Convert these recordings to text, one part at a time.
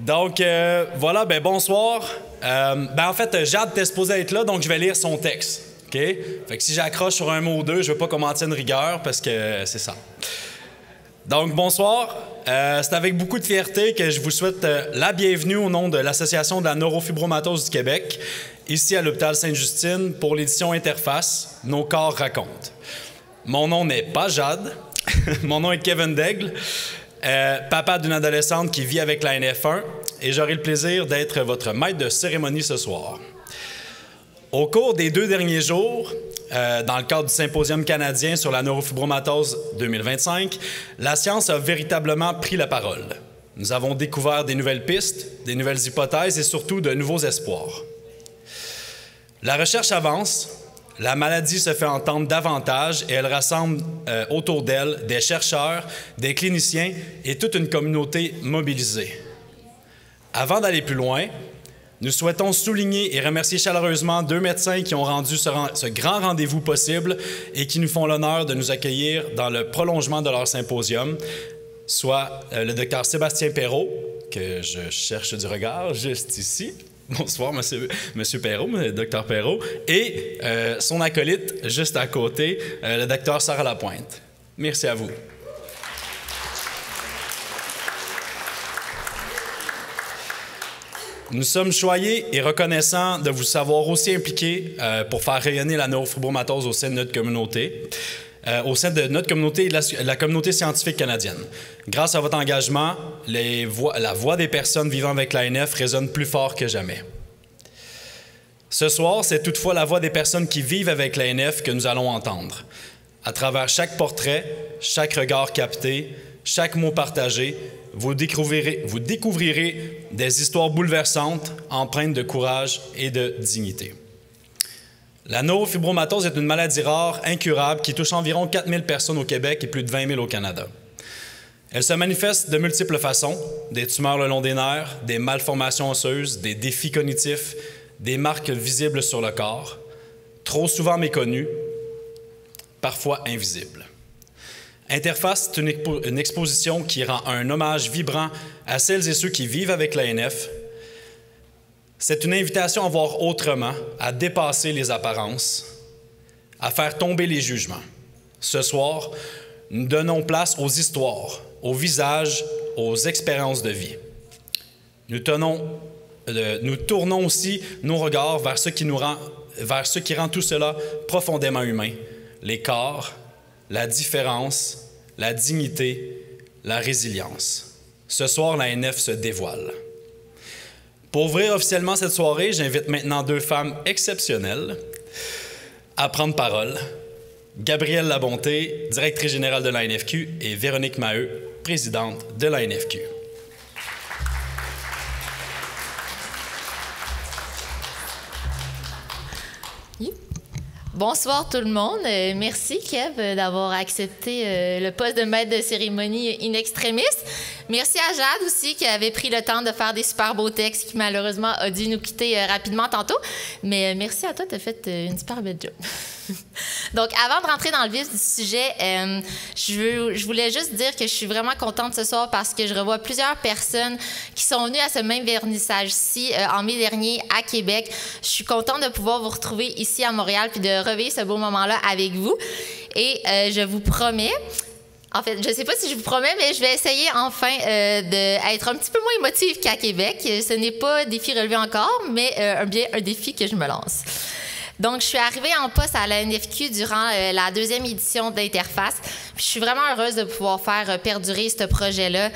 Donc, voilà, bonsoir. En fait, Jade était supposée être là, donc je vais lire son texte. OK? Fait que si j'accroche sur un mot ou deux, je ne veux pas qu'on m'en tienne rigueur parce que c'est ça. Donc, bonsoir. C'est avec beaucoup de fierté que je vous souhaite la bienvenue au nom de l'Association de la neurofibromatose du Québec, ici à l'hôpital Sainte-Justine, pour l'édition Interface, Nos corps racontent. Mon nom n'est pas Jade. Mon nom est Kevin Daigle, papa d'une adolescente qui vit avec la NF1, et j'aurai le plaisir d'être votre maître de cérémonie ce soir. Au cours des 2 derniers jours, dans le cadre du Symposium canadien sur la neurofibromatose 2025, la science a véritablement pris la parole. Nous avons découvert des nouvelles pistes, des nouvelles hypothèses et surtout de nouveaux espoirs. La recherche avance, la maladie se fait entendre davantage et elle rassemble autour d'elle des chercheurs, des cliniciens et toute une communauté mobilisée. Avant d'aller plus loin, nous souhaitons souligner et remercier chaleureusement 2 médecins qui ont rendu ce grand rendez-vous possible et qui nous font l'honneur de nous accueillir dans le prolongement de leur symposium, soit le Dr Sébastien Perrault, que je cherche du regard juste ici. Bonsoir, Monsieur Perrault, Dr Perrault, et son acolyte juste à côté, le Dr Sarah Lapointe. Merci à vous. Nous sommes choyés et reconnaissants de vous savoir aussi impliqués pour faire rayonner la neurofibromatose au sein de notre communauté, au sein de notre communauté et de la communauté scientifique canadienne. Grâce à votre engagement, la voix des personnes vivant avec la NF résonne plus fort que jamais. Ce soir, c'est toutefois la voix des personnes qui vivent avec la NF que nous allons entendre. À travers chaque portrait, chaque regard capté, chaque mot partagé, vous découvrirez des histoires bouleversantes, empreintes de courage et de dignité. La neurofibromatose est une maladie rare, incurable, qui touche environ 4000 personnes au Québec et plus de 20 000 au Canada. Elle se manifeste de multiples façons, des tumeurs le long des nerfs, des malformations osseuses, des défis cognitifs, des marques visibles sur le corps, trop souvent méconnues, parfois invisibles. Interface est une exposition qui rend un hommage vibrant à celles et ceux qui vivent avec la NF. C'est une invitation à voir autrement, à dépasser les apparences, à faire tomber les jugements. Ce soir, nous donnons place aux histoires, aux visages, aux expériences de vie. Nous tournons aussi nos regards vers ce qui rend tout cela profondément humain, les corps, la différence, la dignité, la résilience. Ce soir, la NF se dévoile. Pour ouvrir officiellement cette soirée, j'invite maintenant 2 femmes exceptionnelles à prendre parole. Gabrielle Labonté, directrice générale de la NFQ, et Véronique Maheu, présidente de la NFQ. Bonsoir tout le monde. Merci Kev d'avoir accepté le poste de maître de cérémonie in extremis. Merci à Jade aussi qui avait pris le temps de faire des super beaux textes qui malheureusement a dû nous quitter rapidement tantôt. Mais merci à toi, tu as fait une super belle job. Donc avant de rentrer dans le vif du sujet, je voulais juste dire que je suis vraiment contente ce soir parce que je revois plusieurs personnes qui sont venues à ce même vernissage-ci en mai dernier à Québec. Je suis contente de pouvoir vous retrouver ici à Montréal puis de revivre ce beau moment-là avec vous. Et je vous promets, en fait, je ne sais pas si je vous promets, mais je vais essayer enfin d'être un petit peu moins émotive qu'à Québec. Ce n'est pas un défi relevé encore, mais bien un défi que je me lance. Donc, je suis arrivée en poste à la NFQ durant la 2e édition d'Interface. Puis, je suis vraiment heureuse de pouvoir faire perdurer ce projet-là.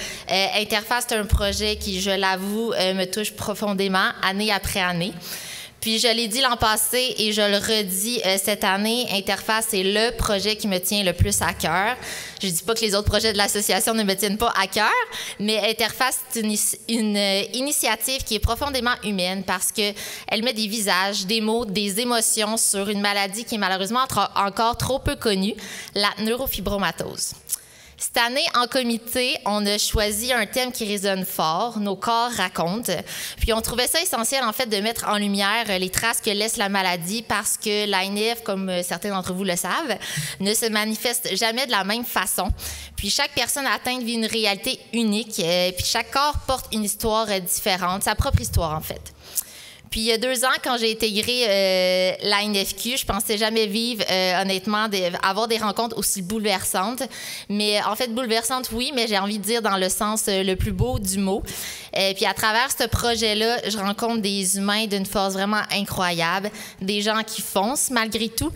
Interface, c'est un projet qui, je l'avoue, me touche profondément, année après année. Puis, je l'ai dit l'an passé et je le redis cette année, Interface, c'est le projet qui me tient le plus à cœur. Je ne dis pas que les autres projets de l'association ne me tiennent pas à cœur, mais Interface, c'est une initiative qui est profondément humaine parce qu'elle met des visages, des mots, des émotions sur une maladie qui est malheureusement encore trop peu connue, la neurofibromatose. Cette année, en comité, on a choisi un thème qui résonne fort, nos corps racontent. Puis on trouvait ça essentiel, en fait, de mettre en lumière les traces que laisse la maladie parce que l'ANF, comme certains d'entre vous le savent, ne se manifeste jamais de la même façon. Puis chaque personne atteinte vit une réalité unique, puis chaque corps porte une histoire différente, sa propre histoire, en fait. Puis il y a 2 ans, quand j'ai intégré l'ANFQ, je pensais jamais vivre, honnêtement, avoir des rencontres aussi bouleversantes. Mais en fait, bouleversantes, oui, mais j'ai envie de dire dans le sens le plus beau du mot. Puis à travers ce projet-là, je rencontre des humains d'une force vraiment incroyable, des gens qui foncent malgré tout.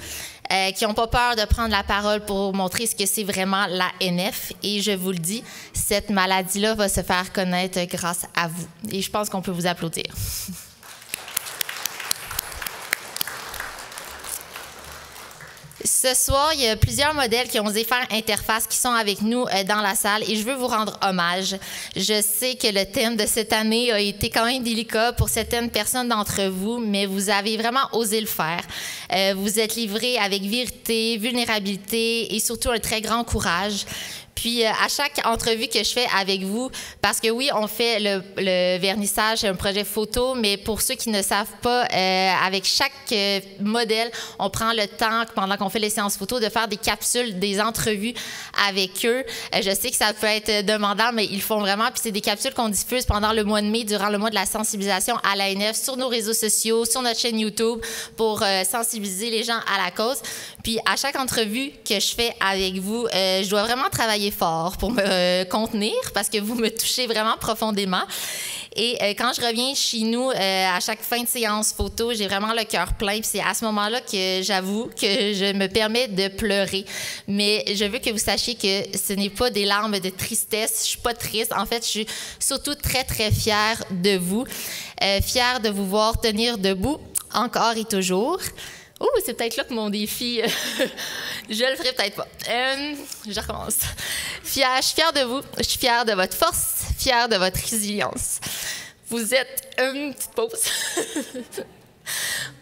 Qui n'ont pas peur de prendre la parole pour montrer ce que c'est vraiment la NF. Et je vous le dis, cette maladie-là va se faire connaître grâce à vous. Et je pense qu'on peut vous applaudir. Ce soir, il y a plusieurs modèles qui ont osé faire interface qui sont avec nous dans la salle et je veux vous rendre hommage. Je sais que le thème de cette année a été quand même délicat pour certaines personnes d'entre vous, mais vous avez vraiment osé le faire. Vous êtes livrés avec vérité, vulnérabilité et surtout un très grand courage. Puis, à chaque entrevue que je fais avec vous, parce que oui, on fait le vernissage, c'est un projet photo, mais pour ceux qui ne savent pas, avec chaque modèle, on prend le temps, pendant qu'on fait les séances photo, de faire des capsules, des entrevues avec eux. Je sais que ça peut être demandant, mais ils le font vraiment. Puis, c'est des capsules qu'on diffuse pendant le mois de mai, durant le mois de la sensibilisation à l'ANF, sur nos réseaux sociaux, sur notre chaîne YouTube, pour sensibiliser les gens à la cause. Puis, à chaque entrevue que je fais avec vous, je dois vraiment travailler fort pour me contenir parce que vous me touchez vraiment profondément. Et quand je reviens chez nous, à chaque fin de séance photo, j'ai vraiment le cœur plein. Puis c'est à ce moment-là que j'avoue que je me permets de pleurer. Mais je veux que vous sachiez que ce n'est pas des larmes de tristesse. Je suis pas triste. En fait, je suis surtout très, très fière de vous. Fière de vous voir tenir debout encore et toujours. Oh, c'est peut-être là que mon défi, je le ferai peut-être pas. Je recommence. Je suis fière de vous, je suis fière de votre force, fière de votre résilience. Vous êtes une petite pause.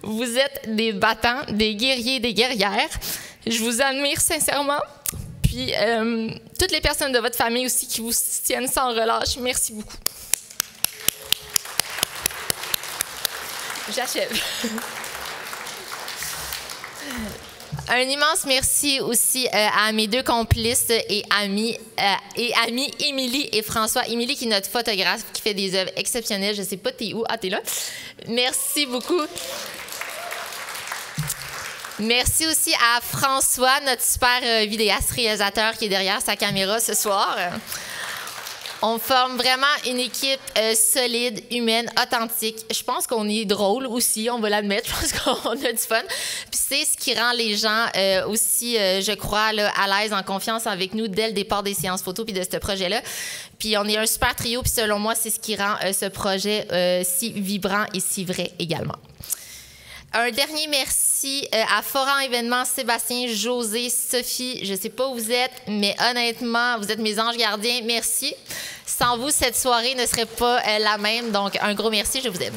Vous êtes des battants, des guerriers, des guerrières. Je vous admire sincèrement. Puis, toutes les personnes de votre famille aussi qui vous tiennent sans relâche, merci beaucoup. J'achève. Un immense merci aussi à mes 2 complices et amis, Émilie et François. Émilie qui est notre photographe, qui fait des œuvres exceptionnelles. Je ne sais pas, t'es où? Ah, t'es là. Merci beaucoup. Merci aussi à François, notre super vidéaste réalisateur qui est derrière sa caméra ce soir. On forme vraiment une équipe solide, humaine, authentique. Je pense qu'on est drôle aussi, on va l'admettre. Je pense qu'on a du fun. Puis c'est ce qui rend les gens aussi, je crois, là, à l'aise, en confiance avec nous dès le départ des séances photo puis de ce projet-là. Puis on est un super trio, puis selon moi, c'est ce qui rend ce projet si vibrant et si vrai également. Un dernier merci à Foran Événements, Sébastien, José, Sophie. Je ne sais pas où vous êtes, mais honnêtement, vous êtes mes anges gardiens. Merci. Sans vous, cette soirée ne serait pas la même. Donc, un gros merci. Je vous aime.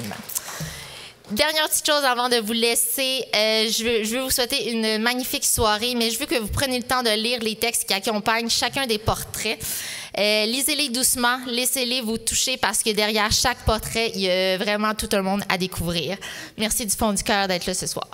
Dernière petite chose avant de vous laisser, je veux vous souhaiter une magnifique soirée, mais je veux que vous preniez le temps de lire les textes qui accompagnent chacun des portraits. Lisez-les doucement, laissez-les vous toucher parce que derrière chaque portrait, il y a vraiment tout un monde à découvrir. Merci du fond du cœur d'être là ce soir.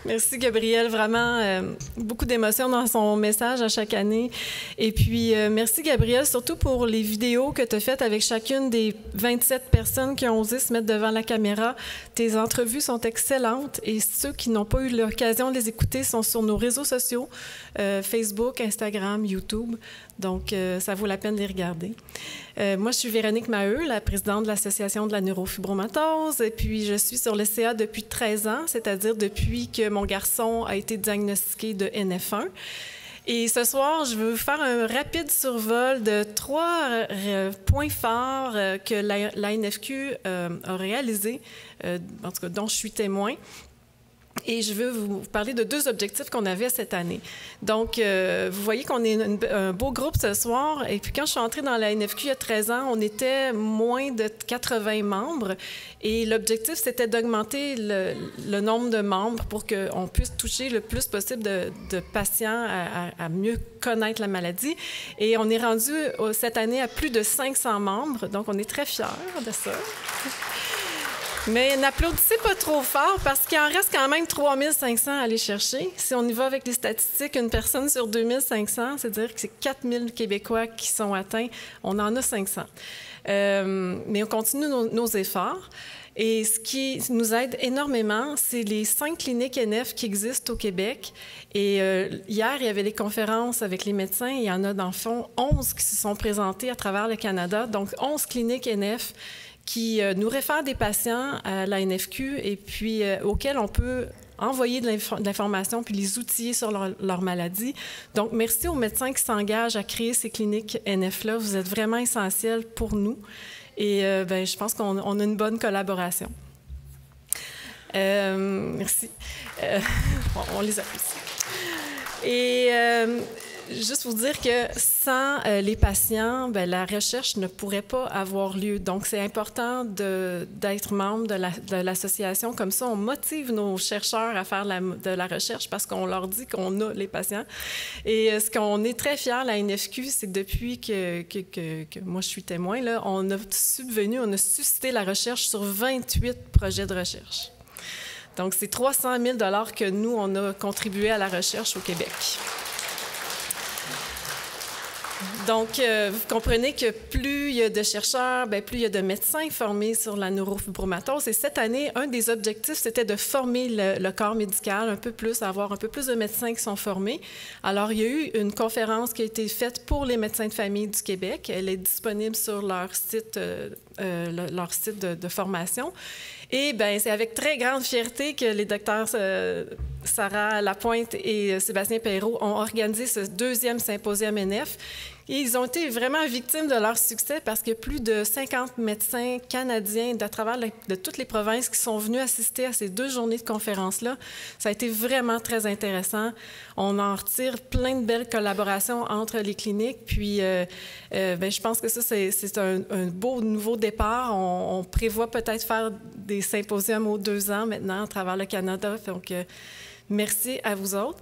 Merci, Gabrielle. Vraiment, beaucoup d'émotions dans son message à chaque année. Et puis, merci, Gabrielle, surtout pour les vidéos que tu as faites avec chacune des 27 personnes qui ont osé se mettre devant la caméra. Tes entrevues sont excellentes et ceux qui n'ont pas eu l'occasion de les écouter sont sur nos réseaux sociaux, Facebook, Instagram, YouTube. Donc, ça vaut la peine de les regarder. Moi, je suis Véronique Maheu, la présidente de l'Association de la neurofibromatose. Et puis, je suis sur le CA depuis 13 ans, c'est-à-dire depuis que mon garçon a été diagnostiqué de NF1. Et ce soir, je veux faire un rapide survol de 3 points forts que l'ANFQ a réalisés, en tout cas dont je suis témoin. Et je veux vous parler de 2 objectifs qu'on avait cette année. Donc, vous voyez qu'on est un beau groupe ce soir. Et puis, quand je suis entrée dans la NFQ il y a 13 ans, on était moins de 80 membres. Et l'objectif, c'était d'augmenter le nombre de membres pour qu'on puisse toucher le plus possible de patients à mieux connaître la maladie. Et on est rendu cette année à plus de 500 membres. Donc, on est très fiers de ça. Mais n'applaudissez pas trop fort parce qu'il en reste quand même 3500 à aller chercher. Si on y va avec les statistiques, une personne sur 2500, c'est-à-dire que c'est 4000 Québécois qui sont atteints. On en a 500. Mais on continue nos efforts. Et ce qui nous aide énormément, c'est les 5 cliniques NF qui existent au Québec. Et hier, il y avait des conférences avec les médecins. Il y en a, dans le fond, 11 qui se sont présentées à travers le Canada. Donc, 11 cliniques NF qui nous réfèrent des patients à la NFQ et puis auxquels on peut envoyer de l'information puis les outiller sur leur maladie. Donc, merci aux médecins qui s'engagent à créer ces cliniques NF-là. Vous êtes vraiment essentiels pour nous. Et je pense qu'on a une bonne collaboration. Merci. On les applaudit. Et juste vous dire que sans les patients, la recherche ne pourrait pas avoir lieu. Donc, c'est important d'être membre de l'association. Comme ça, on motive nos chercheurs à faire de la recherche parce qu'on leur dit qu'on a les patients. Et ce qu'on est très fiers, la NFQ, c'est que depuis que moi, je suis témoin, là, on a suscité la recherche sur 28 projets de recherche. Donc, c'est 300 000 $ que nous, on a contribué à la recherche au Québec. Donc, vous comprenez que plus il y a de chercheurs, plus il y a de médecins formés sur la neurofibromatose. Et cette année, un des objectifs, c'était de former le corps médical un peu plus, avoir un peu plus de médecins qui sont formés. Alors, il y a eu une conférence qui a été faite pour les médecins de famille du Québec. Elle est disponible sur leur site de formation. Et c'est avec très grande fierté que les docteurs Sarah Lapointe et Sébastien Perrault ont organisé ce 2e symposium NF. Et ils ont été vraiment victimes de leur succès parce qu'il y a plus de 50 médecins canadiens de travers de toutes les provinces qui sont venus assister à ces 2 journées de conférence-là. Ça a été vraiment très intéressant. On en retire plein de belles collaborations entre les cliniques. Puis, je pense que ça, c'est un beau nouveau départ. On prévoit peut-être faire des symposiums aux 2 ans maintenant à travers le Canada. Donc, merci à vous autres.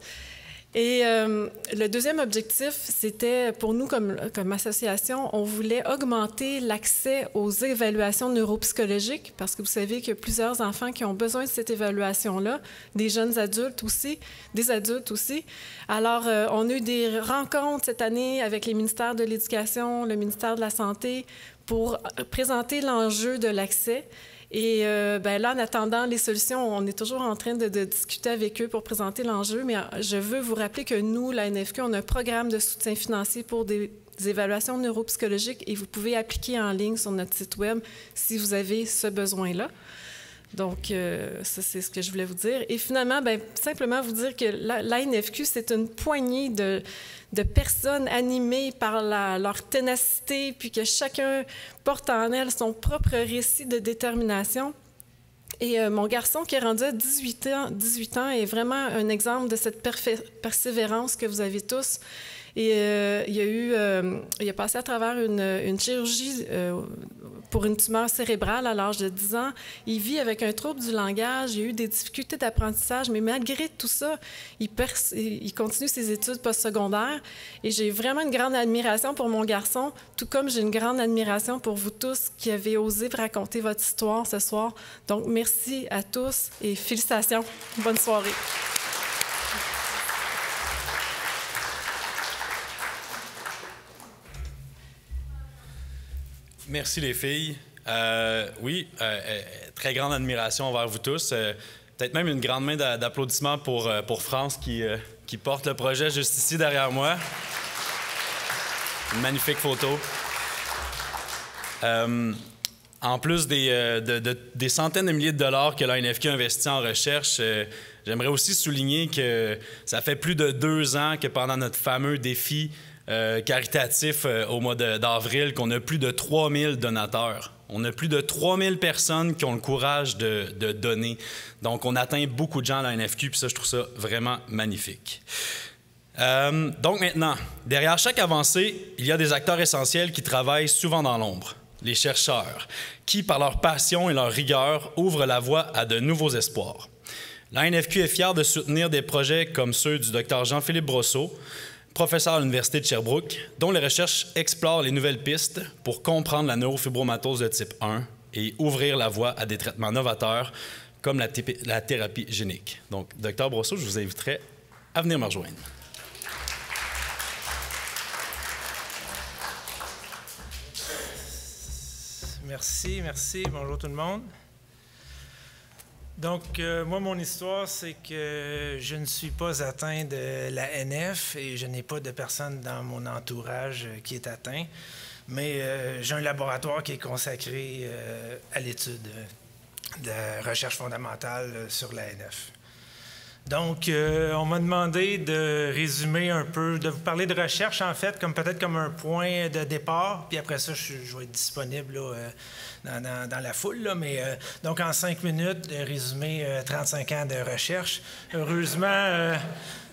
Et le 2e objectif, c'était pour nous comme association, on voulait augmenter l'accès aux évaluations neuropsychologiques parce que vous savez qu'il y a plusieurs enfants qui ont besoin de cette évaluation-là, des jeunes adultes aussi, des adultes aussi. Alors, on a eu des rencontres cette année avec les ministères de l'Éducation, le ministère de la Santé pour présenter l'enjeu de l'accès. Et là, en attendant les solutions, on est toujours en train de discuter avec eux pour présenter l'enjeu, mais je veux vous rappeler que nous, la NFQ, on a un programme de soutien financier pour des évaluations neuropsychologiques et vous pouvez appliquer en ligne sur notre site Web si vous avez ce besoin-là. Donc, ça, c'est ce que je voulais vous dire. Et finalement, simplement vous dire que la NFQ, c'est une poignée de personnes animées par leur ténacité, puis que chacun porte en elle son propre récit de détermination. Et mon garçon, qui est rendu à 18 ans, est vraiment un exemple de cette persévérance que vous avez tous. Et il a passé à travers une chirurgie pour une tumeur cérébrale à l'âge de 10 ans. Il vit avec un trouble du langage, il a eu des difficultés d'apprentissage, mais malgré tout ça, il continue ses études postsecondaires. Et j'ai vraiment une grande admiration pour mon garçon, tout comme j'ai une grande admiration pour vous tous qui avez osé raconter votre histoire ce soir. Donc, merci à tous et félicitations. Bonne soirée. Merci les filles. Oui, très grande admiration envers vous tous. Peut-être même une grande main d'applaudissements pour France qui porte le projet juste ici derrière moi. Une magnifique photo. En plus des centaines de milliers de dollars que la NFQ investit en recherche, j'aimerais aussi souligner que ça fait plus de 2 ans que pendant notre fameux défi caritatif au mois d'avril, qu'on a plus de 3000 donateurs On a plus de 3000 personnes qui ont le courage de donner. Donc, on atteint beaucoup de gens à la NFQ, puis ça, je trouve ça vraiment magnifique. Donc maintenant, derrière chaque avancée, il y a des acteurs essentiels qui travaillent souvent dans l'ombre, les chercheurs, qui, par leur passion et leur rigueur, ouvrent la voie à de nouveaux espoirs. La NFQ est fière de soutenir des projets comme ceux du Dr Jean-Philippe Brosseau, professeur à l'Université de Sherbrooke, dont les recherches explorent les nouvelles pistes pour comprendre la neurofibromatose de type 1 et ouvrir la voie à des traitements novateurs comme la thérapie génique. Donc, Dr Brosseau, je vous inviterai à venir me rejoindre. Merci. Bonjour tout le monde. Donc, moi, mon histoire, c'est que je ne suis pas atteint de la NF et je n'ai pas de personne dans mon entourage qui est atteint, mais j'ai un laboratoire qui est consacré à l'étude de recherche fondamentale sur la NF. Donc, on m'a demandé de résumer un peu, de vous parler de recherche, en fait, peut-être comme un point de départ, puis après ça, je vais être disponible là, dans la foule. Là, mais donc, en 5 minutes, résumer 35 ans de recherche. Heureusement,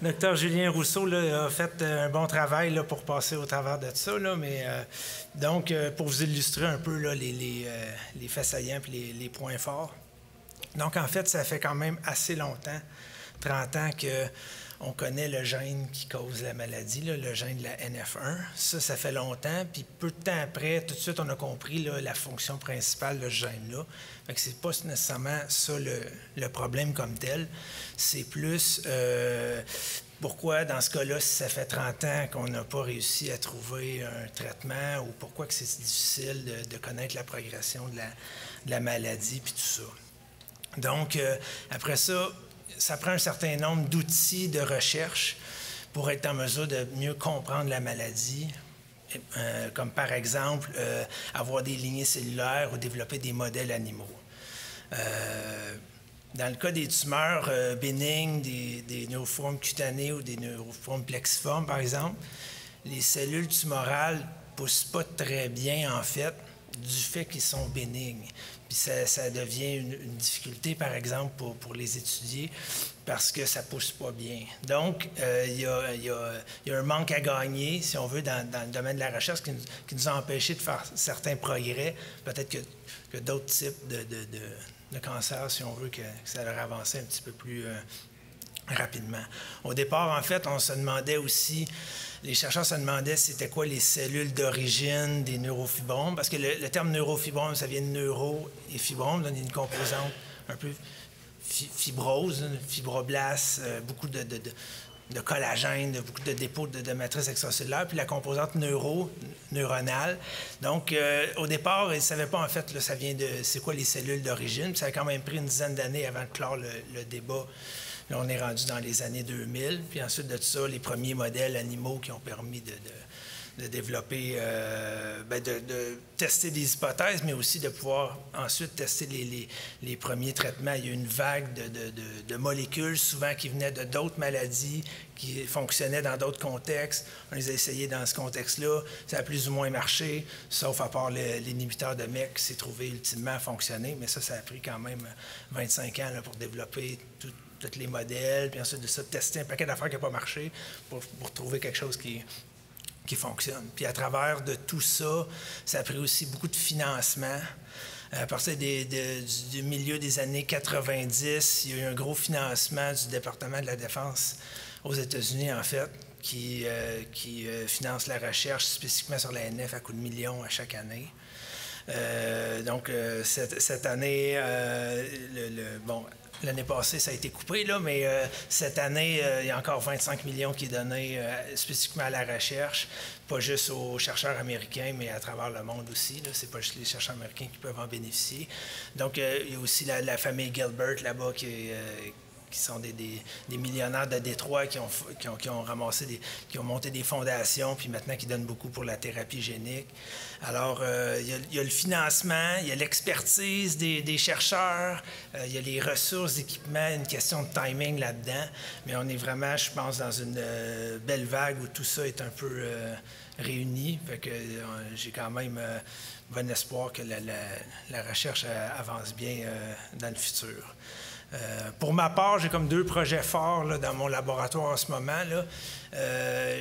Dr Julien Rousseau là, a fait un bon travail là, pour passer au travers de ça. Là, mais donc, pour vous illustrer un peu là, les faits saillants et les points forts. Donc, en fait, ça fait quand même assez longtemps, 30 ans qu'on connaît le gène qui cause la maladie, là, le gène de la NF1. Ça fait longtemps. Puis peu de temps après, tout de suite, on a compris là, la fonction principale de ce gène-là. Fait que c'est pas nécessairement ça le problème comme tel. C'est plus pourquoi, dans ce cas-là, si ça fait 30 ans qu'on n'a pas réussi à trouver un traitement ou pourquoi que c'est si difficile de connaître la progression de la maladie puis tout ça. Donc, après ça, ça prend un certain nombre d'outils de recherche pour être en mesure de mieux comprendre la maladie, comme par exemple avoir des lignées cellulaires ou développer des modèles animaux. Dans le cas des tumeurs bénignes, des neuroformes cutanées ou des neuroformes plexiformes, par exemple, les cellules tumorales ne poussent pas très bien, en fait, du fait qu'ils sont bénignes. Puis ça devient une difficulté, par exemple, pour les étudier parce que ça ne pousse pas bien. Donc, il y a un manque à gagner, si on veut, dans le domaine de la recherche qui nous a empêchés de faire certains progrès. Peut-être que d'autres types de cancers, si on veut, que ça leur avançait un petit peu plus rapidement. Au départ, en fait, on se demandait aussi... Les chercheurs se demandaient c'était quoi les cellules d'origine des neurofibromes, parce que le terme neurofibrome, ça vient de neuro et fibrome, donc il y a une composante un peu fibrose, fibroblaste, beaucoup de collagène, beaucoup de dépôts de matrices extracellulaires, puis la composante neuronale. Donc, au départ, ils ne savaient pas en fait, là, ça vient de c'est quoi les cellules d'origine, puis ça a quand même pris une dizaine d'années avant de clore le débat. Là, on est rendu dans les années 2000. Puis ensuite de ça, les premiers modèles animaux qui ont permis de développer, de tester des hypothèses, mais aussi de pouvoir ensuite tester les premiers traitements. Il y a eu une vague de molécules, souvent qui venaient de d'autres maladies, qui fonctionnaient dans d'autres contextes. On les a essayés dans ce contexte-là. Ça a plus ou moins marché, sauf à part l'inhibiteur de MEK qui s'est trouvé ultimement à fonctionner. Mais ça a pris quand même 25 ans là, pour développer tous les modèles, puis ensuite de ça, tester un paquet d'affaires qui n'a pas marché pour trouver quelque chose qui fonctionne. Puis à travers de tout ça, ça a pris aussi beaucoup de financement. À partir du milieu des années 90, il y a eu un gros financement du département de la Défense aux États-Unis, en fait, qui finance la recherche spécifiquement sur la NF à coups de millions à chaque année. Donc, cette année, l'année passée, ça a été coupé, là, mais cette année, il y a encore 25 millions qui est donné spécifiquement à la recherche, pas juste aux chercheurs américains, mais à travers le monde aussi. Ce n'est pas juste les chercheurs américains qui peuvent en bénéficier. Donc, il y a aussi la famille Gilbert là-bas qui qui sont des millionnaires de Détroit qui ont ramassé qui ont monté des fondations, puis maintenant qui donnent beaucoup pour la thérapie génique. Alors, il y a le financement, il y a l'expertise des chercheurs, il y a les ressources, l'équipement, une question de timing là-dedans. Mais on est vraiment, je pense, dans une belle vague où tout ça est un peu réuni. Fait que j'ai quand même bon espoir que la recherche avance bien dans le futur. Pour ma part, j'ai comme 2 projets forts là, dans mon laboratoire en ce moment.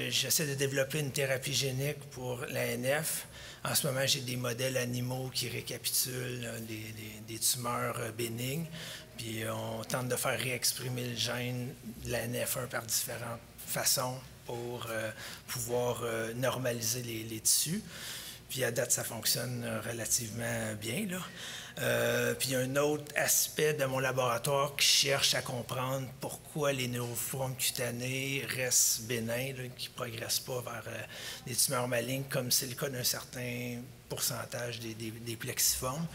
J'essaie de développer une thérapie génique pour l'ANF. En ce moment, j'ai des modèles animaux qui récapitulent des tumeurs bénignes. Puis on tente de faire réexprimer le gène de l'ANF1 par différentes façons pour pouvoir normaliser les tissus. Puis à date, ça fonctionne relativement bien, là. Puis il y a un autre aspect de mon laboratoire qui cherche à comprendre pourquoi les neuroformes cutanées restent bénins, là, qui ne progressent pas vers des tumeurs malignes, comme c'est le cas d'un certain pourcentage des plexiformes.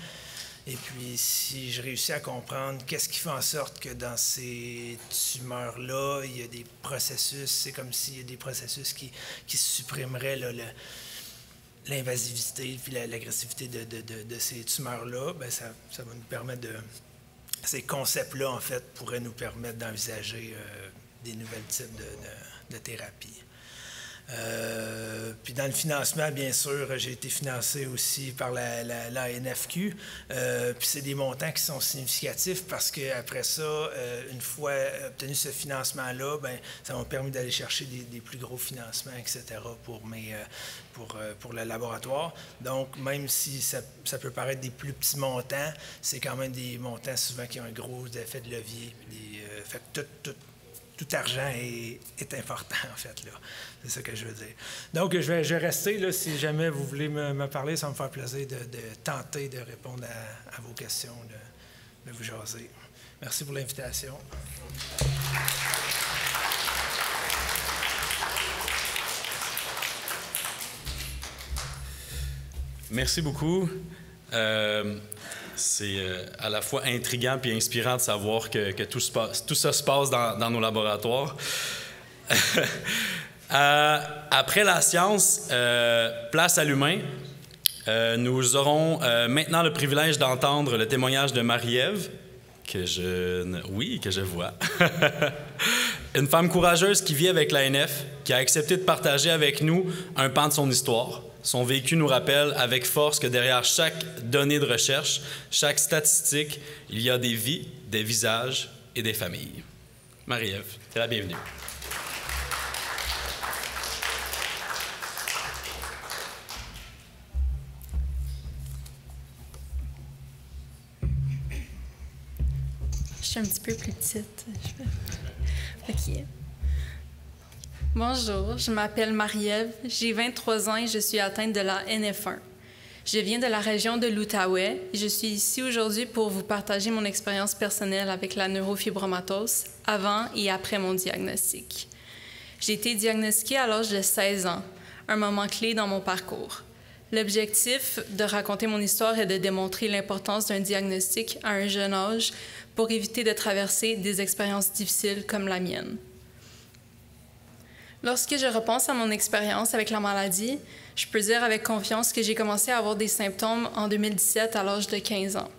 Et puis, si je réussis à comprendre qu'est-ce qui fait en sorte que dans ces tumeurs-là, il y a des processus, c'est comme s'il y a des processus qui supprimeraient là, l'invasivité puis l'agressivité de ces tumeurs-là, bien, ça va nous permettre de... Ces concepts-là, en fait, pourraient nous permettre d'envisager des nouvelles types de thérapies. Puis dans le financement, bien sûr, j'ai été financé aussi par la NFQ. Puis c'est des montants qui sont significatifs parce qu'après ça, une fois obtenu ce financement-là, bien, ça m'a permis d'aller chercher des plus gros financements, etc. pour le laboratoire. Donc, même si ça peut paraître des plus petits montants, c'est quand même des montants souvent qui ont un gros effet de levier. Fait que tout argent est important, en fait, là. C'est ça que je veux dire. Donc, je vais rester, là, si jamais vous voulez me parler, ça va me faire plaisir de tenter de répondre à vos questions, de vous jaser. Merci pour l'invitation. Merci beaucoup. C'est à la fois intriguant et inspirant de savoir que tout ça se passe dans nos laboratoires. Après la science, place à l'humain. Nous aurons maintenant le privilège d'entendre le témoignage de Marie-Ève, que je vois. Une femme courageuse qui vit avec l'ANF, qui a accepté de partager avec nous un pan de son histoire. Son vécu nous rappelle avec force que derrière chaque donnée de recherche, chaque statistique, il y a des vies, des visages et des familles. Marie-Ève, tu es la bienvenue. Je suis un petit peu plus petite. OK. Bonjour, je m'appelle Marie-Ève, j'ai 23 ans et je suis atteinte de la NF1. Je viens de la région de l'Outaouais et je suis ici aujourd'hui pour vous partager mon expérience personnelle avec la neurofibromatose avant et après mon diagnostic. J'ai été diagnostiquée à l'âge de 16 ans, un moment clé dans mon parcours. L'objectif de raconter mon histoire est de démontrer l'importance d'un diagnostic à un jeune âge pour éviter de traverser des expériences difficiles comme la mienne. Lorsque je repense à mon expérience avec la maladie, je peux dire avec confiance que j'ai commencé à avoir des symptômes en 2017 à l'âge de 15 ans.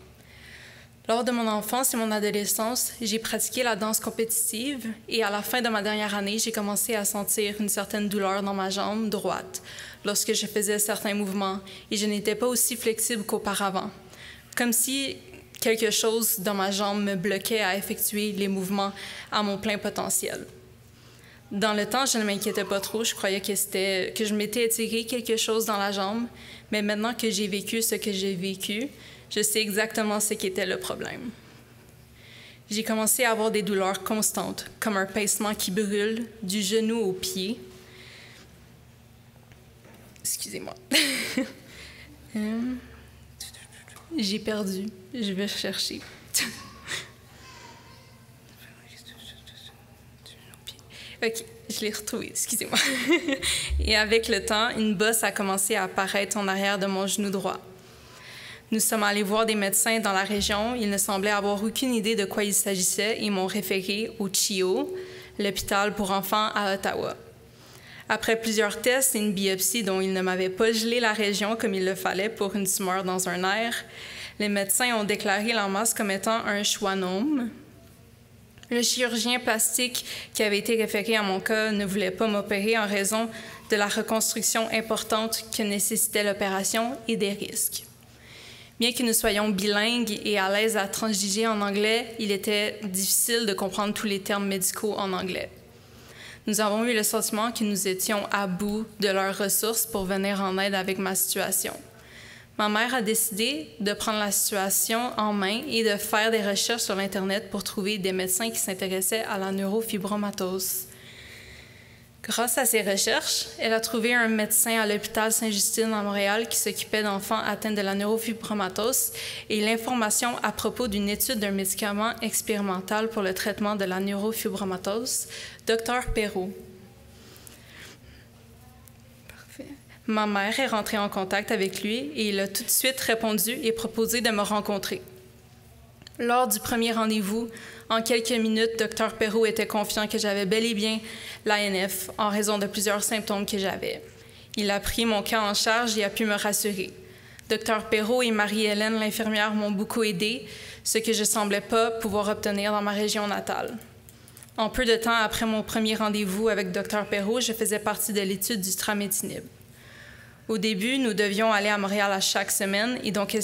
Lors de mon enfance et mon adolescence, j'ai pratiqué la danse compétitive et à la fin de ma dernière année, j'ai commencé à sentir une certaine douleur dans ma jambe droite lorsque je faisais certains mouvements et je n'étais pas aussi flexible qu'auparavant, comme si quelque chose dans ma jambe me bloquait à effectuer les mouvements à mon plein potentiel. Dans le temps, je ne m'inquiétais pas trop. Je croyais que je m'étais étiré quelque chose dans la jambe. Mais maintenant que j'ai vécu ce que j'ai vécu, je sais exactement ce qu'était le problème. J'ai commencé à avoir des douleurs constantes, comme un pincement qui brûle du genou au pied. Excusez-moi. J'ai perdu. Je vais chercher. OK, je l'ai retrouvé, excusez-moi. Et avec le temps, une bosse a commencé à apparaître en arrière de mon genou droit. Nous sommes allés voir des médecins dans la région. Ils ne semblaient avoir aucune idée de quoi il s'agissait et m'ont référé au CHIO, l'hôpital pour enfants à Ottawa. Après plusieurs tests et une biopsie dont ils ne m'avaient pas gelé la région comme il le fallait pour une tumeur dans un nerf, les médecins ont déclaré la masse comme étant un schwannome. Le chirurgien plastique qui avait été référé à mon cas ne voulait pas m'opérer en raison de la reconstruction importante que nécessitait l'opération et des risques. Bien que nous soyons bilingues et à l'aise à transiger en anglais, il était difficile de comprendre tous les termes médicaux en anglais. Nous avons eu le sentiment que nous étions à bout de leurs ressources pour venir en aide avec ma situation. Ma mère a décidé de prendre la situation en main et de faire des recherches sur l'Internet pour trouver des médecins qui s'intéressaient à la neurofibromatose. Grâce à ses recherches, elle a trouvé un médecin à l'hôpital Sainte-Justine à Montréal qui s'occupait d'enfants atteints de la neurofibromatose et l'information à propos d'une étude d'un médicament expérimental pour le traitement de la neurofibromatose, Dr. Perrault. Parfait. Ma mère est rentrée en contact avec lui et il a tout de suite répondu et proposé de me rencontrer. Lors du premier rendez-vous, en quelques minutes, Dr. Perrault était confiant que j'avais bel et bien l'ANF en raison de plusieurs symptômes que j'avais. Il a pris mon cas en charge et a pu me rassurer. Dr. Perrault et Marie-Hélène, l'infirmière, m'ont beaucoup aidée, ce que je ne semblais pas pouvoir obtenir dans ma région natale. En peu de temps après mon premier rendez-vous avec Dr. Perrault, je faisais partie de l'étude du tramétinib. Au début, nous devions aller à Montréal à chaque semaine et donc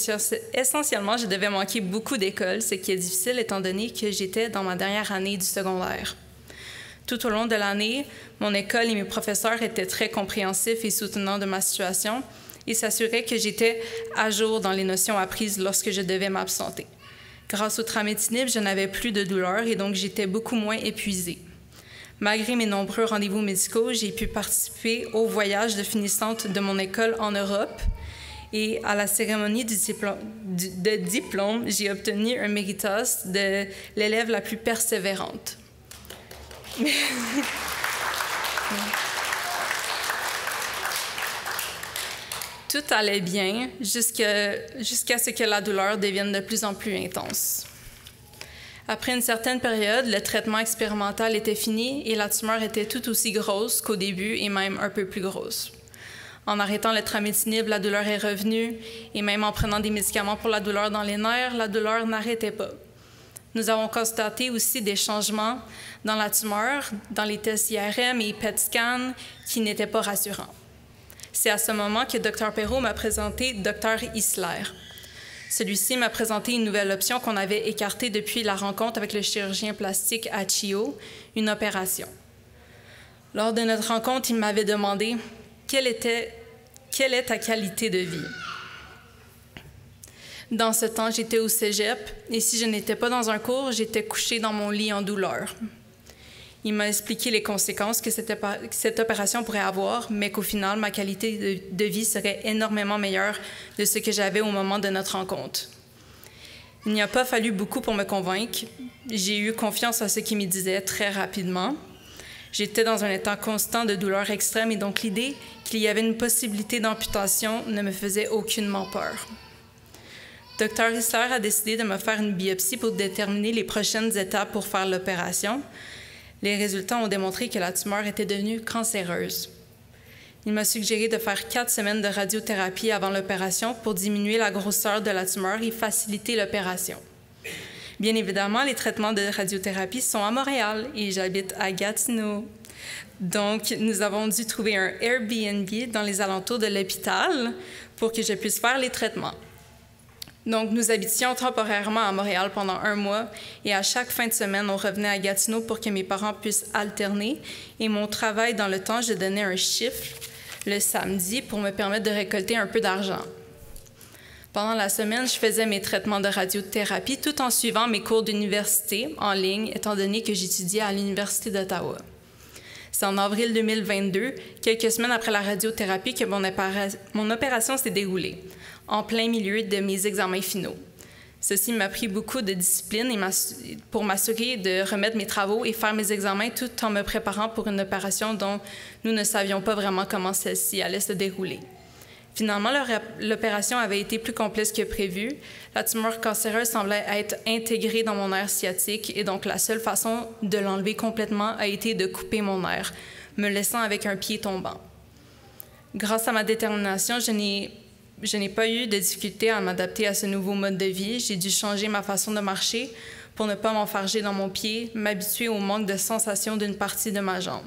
essentiellement, je devais manquer beaucoup d'écoles, ce qui est difficile étant donné que j'étais dans ma dernière année du secondaire. Tout au long de l'année, mon école et mes professeurs étaient très compréhensifs et soutenants de ma situation et s'assuraient que j'étais à jour dans les notions apprises lorsque je devais m'absenter. Grâce au tramétinib, je n'avais plus de douleur et donc j'étais beaucoup moins épuisée. Malgré mes nombreux rendez-vous médicaux, j'ai pu participer au voyage de finissante de mon école en Europe et à la cérémonie de diplôme, j'ai obtenu un méritos de l'élève la plus persévérante. Tout allait bien jusqu'à ce que la douleur devienne de plus en plus intense. Après une certaine période, le traitement expérimental était fini et la tumeur était tout aussi grosse qu'au début et même un peu plus grosse. En arrêtant le tramétinib, la douleur est revenue et même en prenant des médicaments pour la douleur dans les nerfs, la douleur n'arrêtait pas. Nous avons constaté aussi des changements dans la tumeur, dans les tests IRM et PET scan qui n'étaient pas rassurants. C'est à ce moment que Dr. Perrault m'a présenté Dr. Isler. Celui-ci m'a présenté une nouvelle option qu'on avait écartée depuis la rencontre avec le chirurgien plastique à CHIO, une opération. Lors de notre rencontre, il m'avait demandé quelle est ta qualité de vie. Dans ce temps, j'étais au cégep et si je n'étais pas dans un cours, j'étais couchée dans mon lit en douleur. Il m'a expliqué les conséquences que cette opération pourrait avoir, mais qu'au final, ma qualité de vie serait énormément meilleure de ce que j'avais au moment de notre rencontre. Il n'y a pas fallu beaucoup pour me convaincre. J'ai eu confiance à ce qu'il me disait très rapidement. J'étais dans un état constant de douleur extrême et donc l'idée qu'il y avait une possibilité d'amputation ne me faisait aucunement peur. Dr. Isler a décidé de me faire une biopsie pour déterminer les prochaines étapes pour faire l'opération. Les résultats ont démontré que la tumeur était devenue cancéreuse. Il m'a suggéré de faire 4 semaines de radiothérapie avant l'opération pour diminuer la grosseur de la tumeur et faciliter l'opération. Bien évidemment, les traitements de radiothérapie sont à Montréal et j'habite à Gatineau. Donc, nous avons dû trouver un Airbnb dans les alentours de l'hôpital pour que je puisse faire les traitements. Donc, nous habitions temporairement à Montréal pendant 1 mois et à chaque fin de semaine, on revenait à Gatineau pour que mes parents puissent alterner. Et mon travail dans le temps, je donnais un chiffre le samedi pour me permettre de récolter un peu d'argent. Pendant la semaine, je faisais mes traitements de radiothérapie tout en suivant mes cours d'université en ligne, étant donné que j'étudiais à l'Université d'Ottawa. C'est en avril 2022, quelques semaines après la radiothérapie, que mon opération s'est déroulée, en plein milieu de mes examens finaux. Ceci m'a pris beaucoup de discipline pour m'assurer de remettre mes travaux et faire mes examens tout en me préparant pour une opération dont nous ne savions pas vraiment comment celle-ci allait se dérouler. Finalement, l'opération avait été plus complexe que prévu. La tumeur cancéreuse semblait être intégrée dans mon nerf sciatique et donc la seule façon de l'enlever complètement a été de couper mon nerf, me laissant avec un pied tombant. Grâce à ma détermination, je n'ai pas eu de difficulté à m'adapter à ce nouveau mode de vie. J'ai dû changer ma façon de marcher pour ne pas m'enfarger dans mon pied, m'habituer au manque de sensation d'une partie de ma jambe.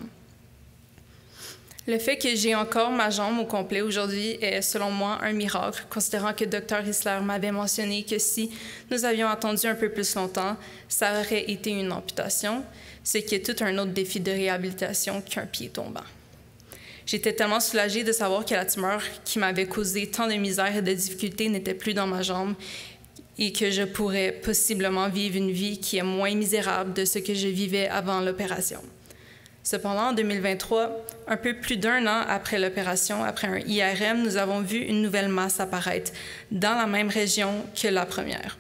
Le fait que j'ai encore ma jambe au complet aujourd'hui est, selon moi, un miracle, considérant que Dr. Isler m'avait mentionné que si nous avions attendu un peu plus longtemps, ça aurait été une amputation, ce qui est tout un autre défi de réhabilitation qu'un pied tombant. J'étais tellement soulagée de savoir que la tumeur qui m'avait causé tant de misère et de difficultés n'était plus dans ma jambe et que je pourrais possiblement vivre une vie qui est moins misérable de ce que je vivais avant l'opération. Cependant, en 2023, un peu plus d'1 an après l'opération, après un IRM, nous avons vu une nouvelle masse apparaître dans la même région que la première.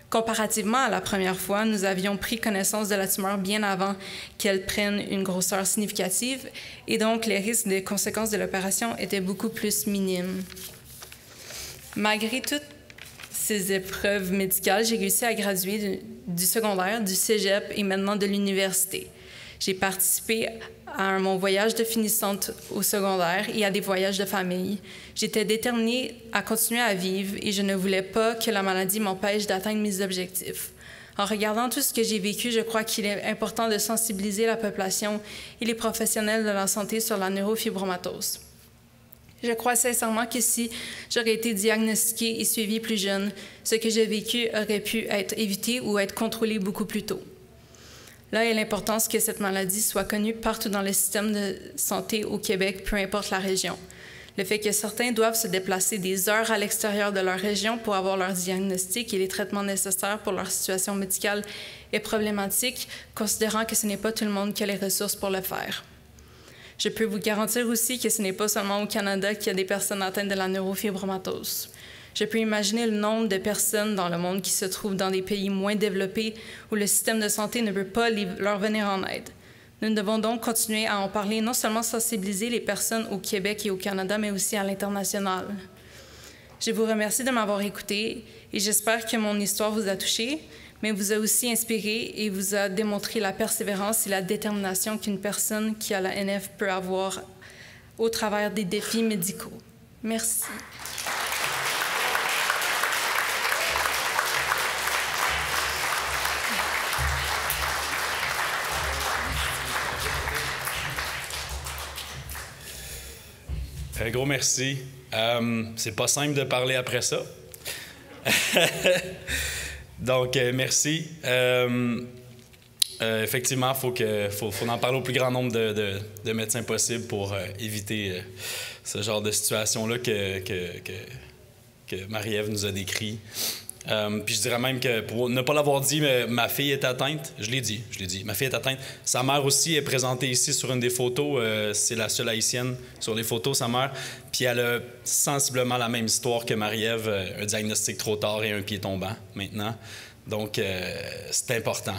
Comparativement à la première fois, nous avions pris connaissance de la tumeur bien avant qu'elle prenne une grosseur significative et donc les risques des conséquences de l'opération étaient beaucoup plus minimes. Malgré toutes ces épreuves médicales, j'ai réussi à graduer du secondaire, du cégep et maintenant de l'université. J'ai participé à mon voyage de finissante au secondaire et à des voyages de famille. J'étais déterminée à continuer à vivre et je ne voulais pas que la maladie m'empêche d'atteindre mes objectifs. En regardant tout ce que j'ai vécu, je crois qu'il est important de sensibiliser la population et les professionnels de la santé sur la neurofibromatose. Je crois sincèrement que si j'aurais été diagnostiquée et suivie plus jeune, ce que j'ai vécu aurait pu être évité ou être contrôlé beaucoup plus tôt. Là est l'importance que cette maladie soit connue partout dans le système de santé au Québec, peu importe la région. Le fait que certains doivent se déplacer des heures à l'extérieur de leur région pour avoir leur diagnostic et les traitements nécessaires pour leur situation médicale est problématique, considérant que ce n'est pas tout le monde qui a les ressources pour le faire. Je peux vous garantir aussi que ce n'est pas seulement au Canada qu'il y a des personnes atteintes de la neurofibromatose. Je peux imaginer le nombre de personnes dans le monde qui se trouvent dans des pays moins développés où le système de santé ne peut pas leur venir en aide. Nous devons donc continuer à en parler, non seulement sensibiliser les personnes au Québec et au Canada, mais aussi à l'international. Je vous remercie de m'avoir écouté et j'espère que mon histoire vous a touché, mais vous a aussi inspiré et vous a démontré la persévérance et la détermination qu'une personne qui a la NF peut avoir au travers des défis médicaux. Merci. Un gros merci. C'est pas simple de parler après ça. Donc, merci. Effectivement, il faut en parler au plus grand nombre de médecins possible pour éviter ce genre de situation-là que Marie-Ève nous a décrit. Puis je dirais même que pour ne pas l'avoir dit, ma fille est atteinte. Je l'ai dit. Ma fille est atteinte. Sa mère aussi est présentée ici sur une des photos. C'est la seule haïtienne sur les photos, sa mère. Puis elle a sensiblement la même histoire que Marie-Ève, un diagnostic trop tard et un pied tombant maintenant. Donc, c'est important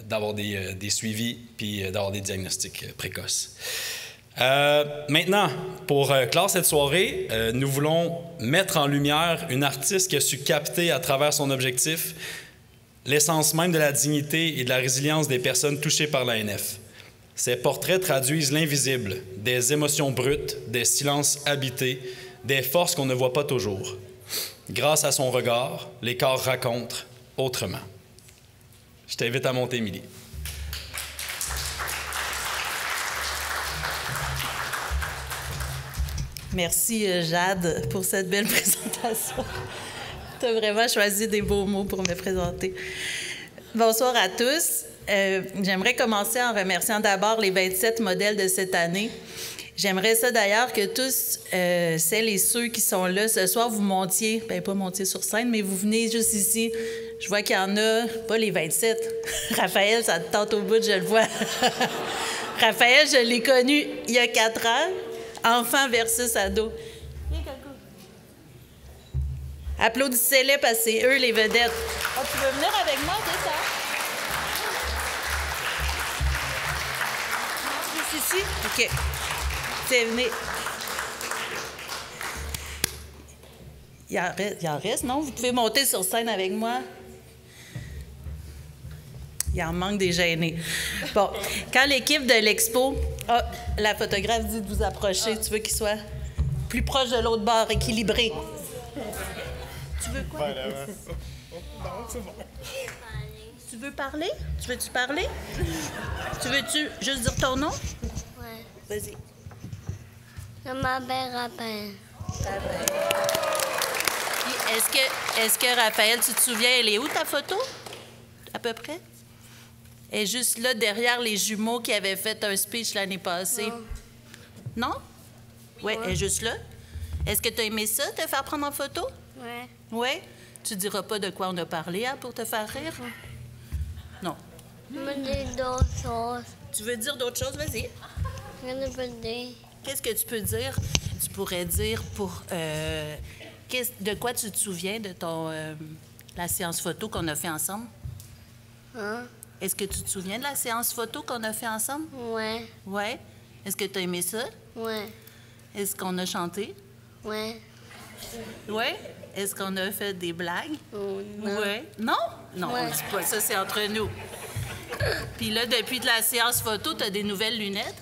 d'avoir des suivis puis d'avoir des diagnostics précoces. Maintenant, pour clore cette soirée, nous voulons mettre en lumière une artiste qui a su capter à travers son objectif l'essence même de la dignité et de la résilience des personnes touchées par la NF. Ces portraits traduisent l'invisible, des émotions brutes, des silences habités, des forces qu'on ne voit pas toujours. Grâce à son regard, les corps racontent autrement. Je t'invite à monter, Émilie. Merci, Jade, pour cette belle présentation. Tu as vraiment choisi des beaux mots pour me présenter. Bonsoir à tous. J'aimerais commencer en remerciant d'abord les 27 modèles de cette année. J'aimerais ça d'ailleurs que tous celles et ceux qui sont là ce soir, vous montiez, bien pas montiez sur scène, mais vous venez juste ici. Je vois qu'il y en a, pas les 27. Raphaël, ça te tente au bout, je le vois. Raphaël, je l'ai connu il y a 4 ans. Enfant versus ado. Applaudissez-les parce que c'est eux les vedettes. Oh, tu veux venir avec moi, c'est ça? Juste ici? OK. C'est venez. Il en reste, non? Vous pouvez monter sur scène avec moi. Il en manque des gênés. Bon, quand l'équipe de l'expo... Ah, la photographe dit de vous approcher. Tu veux qu'il soit plus proche de l'autre bord, équilibré. Tu veux quoi? Non, c'est bon. Tu veux parler? Tu veux-tu parler? Tu veux-tu juste dire ton nom? Ouais. Vas-y. Je m'appelle Raphaël. Est-ce que Raphaël, tu te souviens, elle est où ta photo? À peu près? Elle est juste là, derrière les jumeaux qui avaient fait un speech l'année passée. Non? Oui, elle est juste là. Est-ce que tu as aimé ça, te faire prendre en photo? Ouais. Oui? Tu diras pas de quoi on a parlé, hein, pour te faire rire? Non. Je me dis d'autres choses. Tu veux dire d'autres choses? Vas-y. Je ne peux dire. Qu'est-ce que tu peux dire? Tu pourrais dire pour... de quoi tu te souviens de la séance photo qu'on a fait ensemble? Hein? Est-ce que tu te souviens de la séance photo qu'on a fait ensemble? Ouais. Oui. Est-ce que tu as aimé ça? Ouais. Est-ce qu'on a chanté? Ouais. Oui. Est-ce qu'on a fait des blagues? Non. Oui. Non? Non, Ouais. on ne dit pas ça, c'est entre nous. Puis là, depuis la séance photo, tu as des nouvelles lunettes?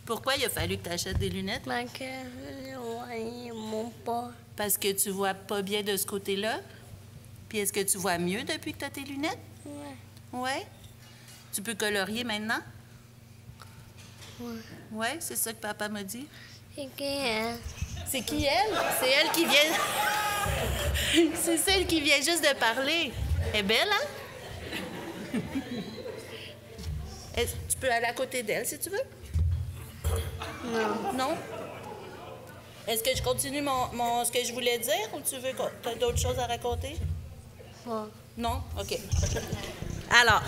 Pourquoi il a fallu que tu achètes des lunettes? Parce que je voyais mon pas. Parce que tu vois pas bien de ce côté-là? Puis est-ce que tu vois mieux depuis que tu as tes lunettes? Ouais. Oui. Tu peux colorier maintenant? Ouais. Oui, c'est ça que papa m'a dit. C'est qui elle? C'est qui elle? C'est elle qui vient... C'est celle qui vient juste de parler. Elle est belle, hein? Tu peux aller à côté d'elle, si tu veux? Non. Non? Est-ce que je continue ce que je voulais dire ou tu veux que tu as d'autres choses à raconter? Pas. Non? OK. Alors,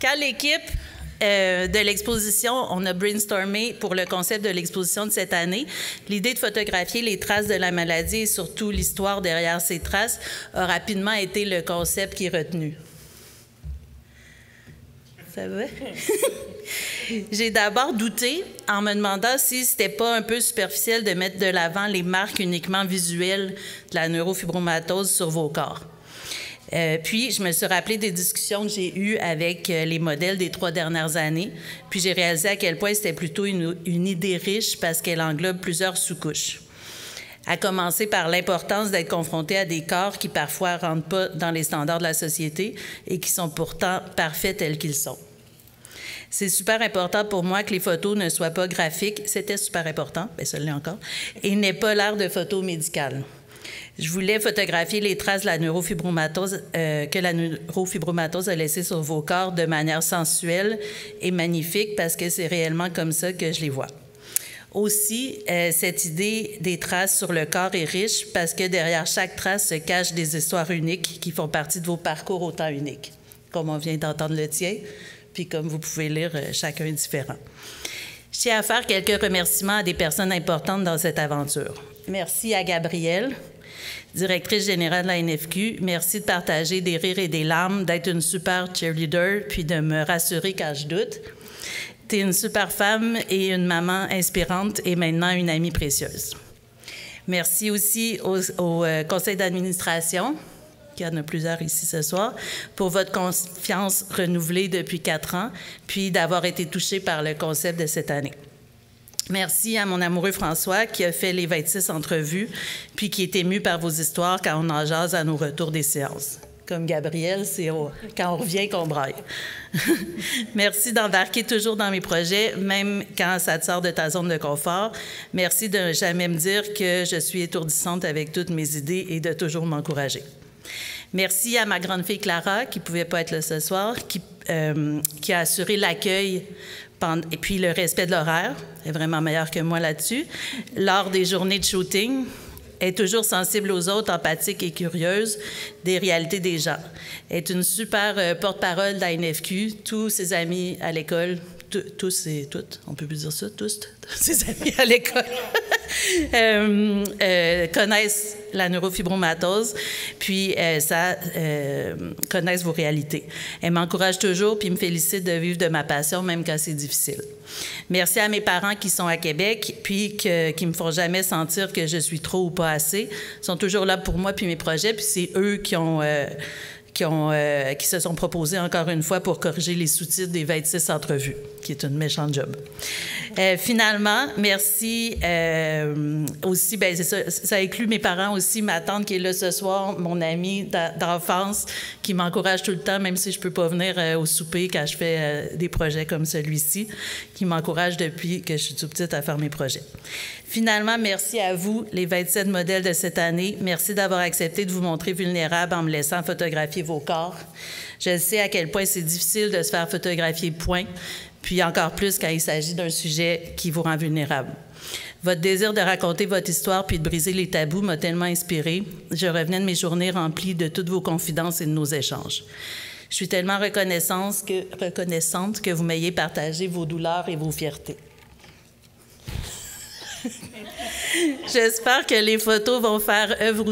quand l'équipe de l'exposition, on a brainstormé pour le concept de l'exposition de cette année, l'idée de photographier les traces de la maladie et surtout l'histoire derrière ces traces a rapidement été le concept qui est retenu. Ça va? J'ai d'abord douté en me demandant si c'était pas un peu superficiel de mettre de l'avant les marques uniquement visuelles de la neurofibromatose sur vos corps. Puis, je me suis rappelé des discussions que j'ai eues avec les modèles des 3 dernières années, puis j'ai réalisé à quel point c'était plutôt une idée riche parce qu'elle englobe plusieurs sous-couches. À commencer par l'importance d'être confronté à des corps qui parfois ne rentrent pas dans les standards de la société et qui sont pourtant parfaits tels qu'ils sont. C'est super important pour moi que les photos ne soient pas graphiques. C'était super important, bien ça l'est encore, et n'aient pas l'air de photos médicales. Je voulais photographier les traces de la neurofibromatose que la neurofibromatose a laissées sur vos corps de manière sensuelle et magnifique parce que c'est réellement comme ça que je les vois. Aussi, cette idée des traces sur le corps est riche parce que derrière chaque trace se cachent des histoires uniques qui font partie de vos parcours autant uniques, comme on vient d'entendre le tien, puis comme vous pouvez lire, chacun est différent. Je tiens à faire quelques remerciements à des personnes importantes dans cette aventure. Merci à Gabrielle, directrice générale de la NFQ. Merci de partager des rires et des larmes, d'être une super cheerleader, puis de me rassurer quand je doute. Tu es une super femme et une maman inspirante et maintenant une amie précieuse. Merci aussi au conseil d'administration, qui en a plusieurs ici ce soir, pour votre confiance renouvelée depuis 4 ans, puis d'avoir été touché par le concept de cette année. Merci à mon amoureux François qui a fait les 26 entrevues, puis qui est ému par vos histoires quand on en jase à nos retours des séances. Comme Gabrielle, c'est quand on revient qu'on braille. Merci d'embarquer toujours dans mes projets, même quand ça te sort de ta zone de confort. Merci de ne jamais me dire que je suis étourdissante avec toutes mes idées et de toujours m'encourager. Merci à ma grande fille Clara, qui ne pouvait pas être là ce soir, qui a assuré l'accueil et puis le respect de l'horaire. Elle est vraiment meilleure que moi là-dessus. Lors des journées de shooting, elle est toujours sensible aux autres, empathique et curieuse des réalités des gens. Elle est une super porte-parole de la NFQ. Tous ses amis à l'école, tous et toutes, on peut plus dire ça, tous ses amis à l'école, connaissent la neurofibromatose, puis connaissent vos réalités. Elles m'encouragent toujours, puis me félicitent de vivre de ma passion, même quand c'est difficile. Merci à mes parents qui sont à Québec, puis qui me font jamais sentir que je suis trop ou pas assez. Ils sont toujours là pour moi puis mes projets, puis c'est eux qui se sont proposés encore une fois pour corriger les sous-titres des 26 entrevues, qui est une méchante job. Finalement, merci aussi, bien c'est ça inclut mes parents aussi, ma tante qui est là ce soir, mon amie d'enfance qui m'encourage tout le temps, même si je peux pas venir au souper quand je fais des projets comme celui-ci, qui m'encourage depuis que je suis tout petite à faire mes projets. Finalement, merci à vous, les 27 modèles de cette année. Merci d'avoir accepté de vous montrer vulnérable en me laissant photographier vos corps. Je sais à quel point c'est difficile de se faire photographier, point, puis encore plus quand il s'agit d'un sujet qui vous rend vulnérable. Votre désir de raconter votre histoire puis de briser les tabous m'a tellement inspirée. Je revenais de mes journées remplies de toutes vos confidences et de nos échanges. Je suis tellement reconnaissante que vous m'ayez partagé vos douleurs et vos fiertés. J'espère que les photos vont faire œuvre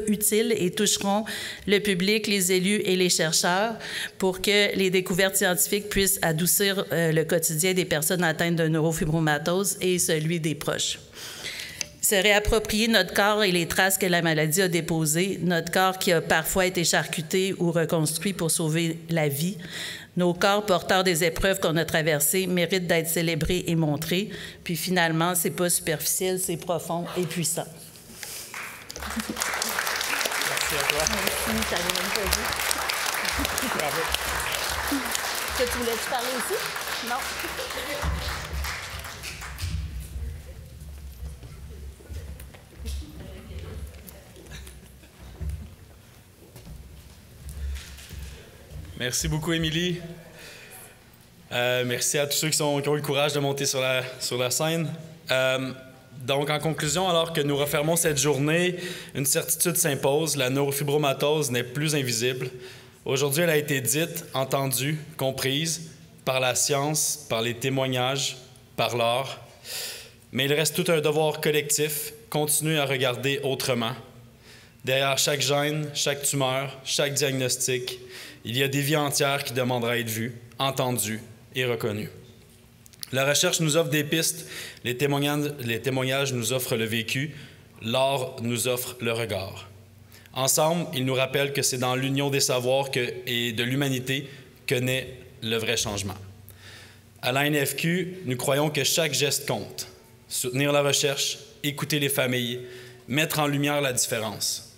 utile et toucheront le public, les élus et les chercheurs pour que les découvertes scientifiques puissent adoucir le quotidien des personnes atteintes de neurofibromatose et celui des proches. Se réapproprier notre corps et les traces que la maladie a déposées, notre corps qui a parfois été charcuté ou reconstruit pour sauver la vie. Nos corps porteurs des épreuves qu'on a traversées méritent d'être célébrés et montrés. Puis finalement, c'est pas superficiel, c'est profond et puissant. Merci à toi. Merci, t'avais même pas dit. Bravo. Tu voulais-tu parler ici? Non. Merci beaucoup, Émilie. Merci à tous ceux qui ont eu le courage de monter sur la scène. Donc, en conclusion, alors que nous refermons cette journée, une certitude s'impose, la neurofibromatose n'est plus invisible. Aujourd'hui, elle a été dite, entendue, comprise par la science, par les témoignages, par l'art. Mais il reste tout un devoir collectif, continuer à regarder autrement. Derrière chaque gène, chaque tumeur, chaque diagnostic, il y a des vies entières qui demandent à être vues, entendues et reconnues. La recherche nous offre des pistes, les témoignages nous offrent le vécu, l'art nous offre le regard. Ensemble, ils nous rappellent que c'est dans l'union des savoirs et de l'humanité que naît le vrai changement. À l'ANFQ, nous croyons que chaque geste compte. Soutenir la recherche, écouter les familles, mettre en lumière la différence.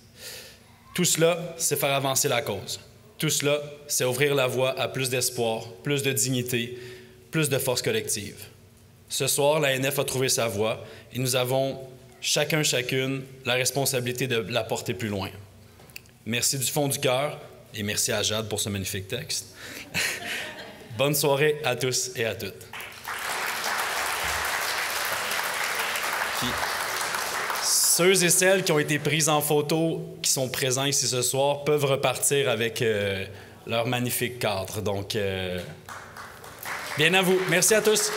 Tout cela, c'est faire avancer la cause. Tout cela, c'est ouvrir la voie à plus d'espoir, plus de dignité, plus de force collective. Ce soir, l'ANF a trouvé sa voie et nous avons chacune la responsabilité de la porter plus loin. Merci du fond du cœur et merci à Jade pour ce magnifique texte. Bonne soirée à tous et à toutes. Puis, ceux et celles qui ont été prises en photo, qui sont présents ici ce soir, peuvent repartir avec leur magnifique cadre. Donc, bien à vous. Merci à tous.